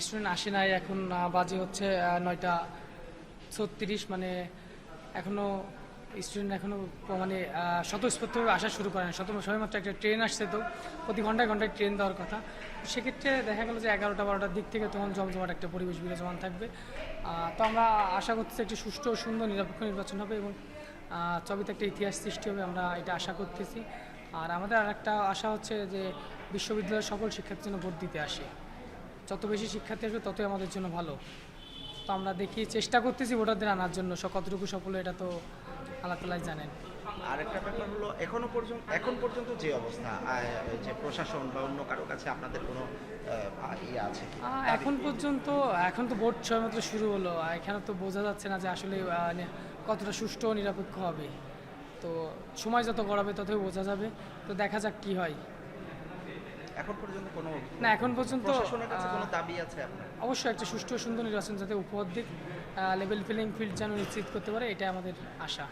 Student আসে নাই এখন, বাজে হচ্ছে 9টা 36, মানে এখনো স্টুডেন্ট এখনো মানে স্বতঃস্ফূর্তভাবে আসা শুরু করেন। সবেমাত্র একটা ট্রেন আসছে, তো প্রতি ঘন্টায় ঘন্টায় ট্রেন দেওয়ার কথা। সেক্ষেত্রে দেখা গেল যে 11টা 12টার দিক থেকে তখন জমজমাট একটা পরিবেশ বিরাজমান থাকবে। তো আমরা আশা করতেছি একটি সুষ্ঠু ও সুন্দর নিরপেক্ষ নির্বাচন হবে এবং চবিতে একটা ইতিহাস সৃষ্টি হবে, আমরা এটা আশা করতেছি। আর আমাদের আরেকটা আশা হচ্ছে যে বিশ্ববিদ্যালয়ের সকল শিক্ষার্থীর জন্য ভোট দিতে আসে। যত বেশি শিক্ষার্থী আসবে ততই আমাদের জন্য ভালো। তো আমরা দেখি, চেষ্টা করতেছি ভোটারদের আনার জন্য, কতটুকু সফল এটা তো আল্লাহ তাআলাই জানেন। আরেকটা ব্যাপার হলো এখন পর্যন্ত যে অবস্থা, যে প্রশাসন বা অন্য কারো কাছে আপনাদের কোনো ইয়ে আছে কি? এখন তো ভোট সবেমাত্র শুরু হলো, এখানে তো বোঝা যাচ্ছে না যে আসলে কতটা সুষ্ঠু ও নিরপেক্ষ হবে। তো সময় যত গড়াবে ততই বোঝা যাবে। তো দেখা যাক কি হয়। এখন পর্যন্ত কোনো না, এখন পর্যন্ত প্রশাসনের কাছে কোনো দাবি আছে আপনার? অবশ্যই একটা সুষ্ঠু ও সুন্দর নির্বাচন যাতে উপহার দিক, লেভেল প্লেইং ফিল্ড যেন নিশ্চিত করতে পারে, এটা আমাদের আশা।